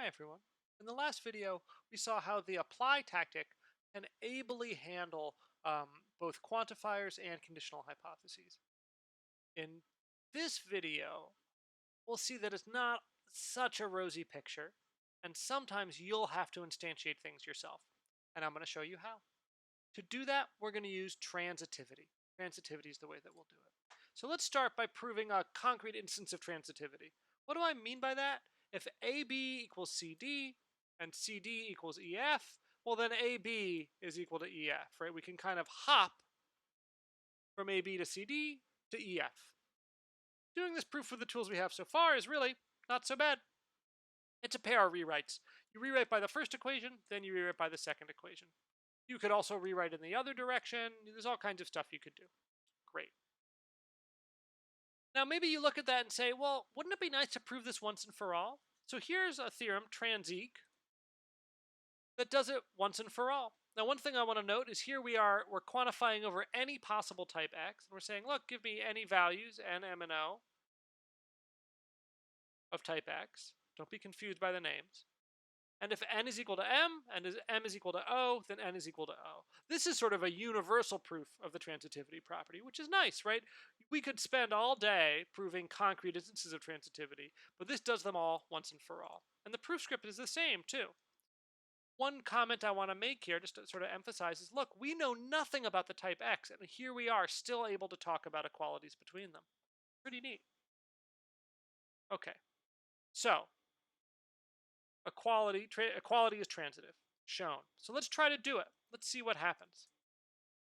Hi everyone. In the last video, we saw how the apply tactic can ably handle both quantifiers and conditional hypotheses. In this video, we'll see that it's not such a rosy picture, and sometimes you'll have to instantiate things yourself. And I'm going to show you how. To do that, we're going to use transitivity. Transitivity is the way that we'll do it. So let's start by proving a concrete instance of transitivity. What do I mean by that? If AB equals CD and CD equals EF, well then AB is equal to EF, right? We can kind of hop from AB to CD to EF. Doing this proof with the tools we have so far is really not so bad. It's a pair of rewrites. You rewrite by the first equation, then you rewrite by the second equation. You could also rewrite in the other direction. There's all kinds of stuff you could do. Great. Now maybe you look at that and say, well, wouldn't it be nice to prove this once and for all? So here's a theorem, transeq, that does it once and for all. Now one thing I want to note is here we're quantifying over any possible type x, and we're saying, look, give me any values, n, m, and o, of type x. Don't be confused by the names. And if n is equal to m, and m is equal to o, then n is equal to o. This is sort of a universal proof of the transitivity property, which is nice, right? We could spend all day proving concrete instances of transitivity, but this does them all once and for all. And the proof script is the same, too. One comment I want to make here, just to sort of emphasize, is look, we know nothing about the type x, and here we are still able to talk about equalities between them. Pretty neat. Okay, so equality is transitive, shown. So let's try to do it. Let's see what happens.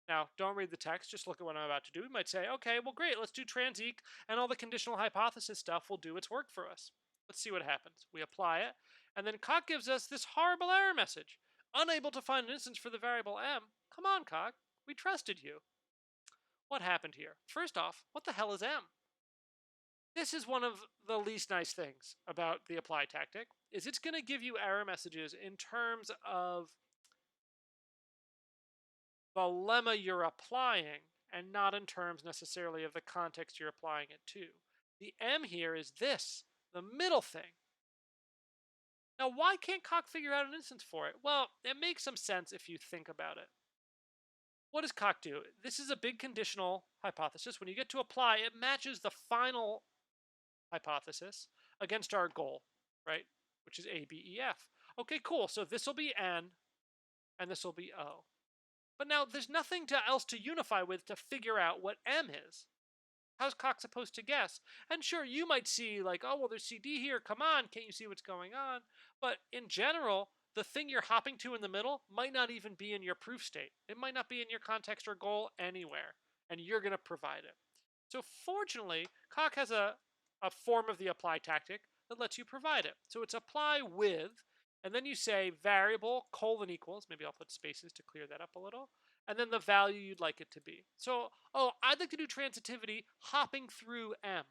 Now, don't read the text, just look at what I'm about to do. We might say, okay, well great, let's do transeq, and all the conditional hypothesis stuff will do its work for us. Let's see what happens. We apply it, and then Coq gives us this horrible error message. Unable to find an instance for the variable m. Come on, Coq, we trusted you. What happened here? First off, what the hell is m? This is one of the least nice things about the apply tactic, is it's going to give you error messages in terms of the lemma you're applying and not in terms necessarily of the context you're applying it to. The m here is this, the middle thing. Now, why can't Coq figure out an instance for it? Well, it makes some sense if you think about it. What does Coq do? This is a big conditional hypothesis. When you get to apply, it matches the final hypothesis against our goal, right? Which is A, B, E, F. Okay, cool. So this will be N, and this will be O. But now there's nothing else to unify with to figure out what M is. How's Coq supposed to guess? And sure, you might see like, oh, well, there's CD here. Come on, can't you see what's going on? But in general, the thing you're hopping to in the middle might not even be in your proof state. It might not be in your context or goal anywhere, and you're going to provide it. So fortunately, Coq has a form of the apply tactic that lets you provide it. So it's apply with, and then you say variable colon equals, maybe I'll put spaces to clear that up a little, and then the value you'd like it to be. So, oh, I'd like to do transitivity hopping through M.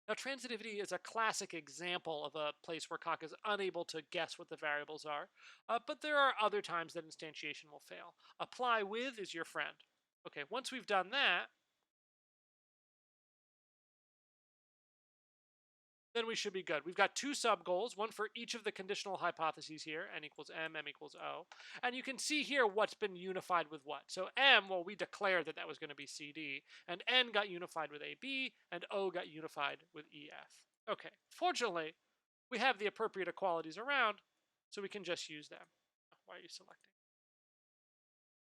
Now, transitivity is a classic example of a place where Coq is unable to guess what the variables are, but there are other times that instantiation will fail. Apply with is your friend. Okay, once we've done that, then we should be good. We've got two sub-goals, one for each of the conditional hypotheses here, n equals m, m equals o. And you can see here what's been unified with what. So m, well, we declared that that was going to be CD, and n got unified with AB, and o got unified with EF. Okay, fortunately, we have the appropriate equalities around, so we can just use them. Why are you selecting?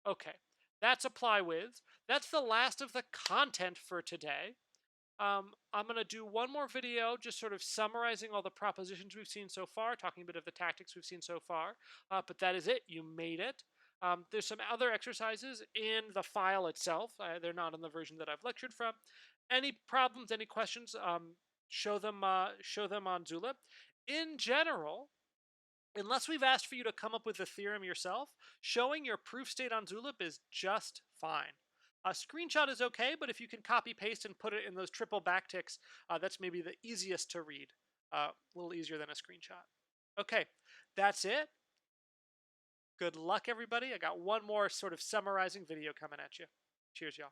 Okay, that's apply with. That's the last of the content for today. I'm going to do one more video just sort of summarizing all the propositions we've seen so far, talking a bit of the tactics we've seen so far. But that is it. You made it. There's some other exercises in the file itself. They're not in the version that I've lectured from. Any problems, any questions, show them on Zulip. In general, unless we've asked for you to come up with the theorem yourself, showing your proof state on Zulip is just fine. A screenshot is okay, but if you can copy paste and put it in those triple backticks, that's maybe the easiest to read. A little easier than a screenshot. Okay, that's it. Good luck, everybody. I got one more sort of summarizing video coming at you. Cheers, y'all.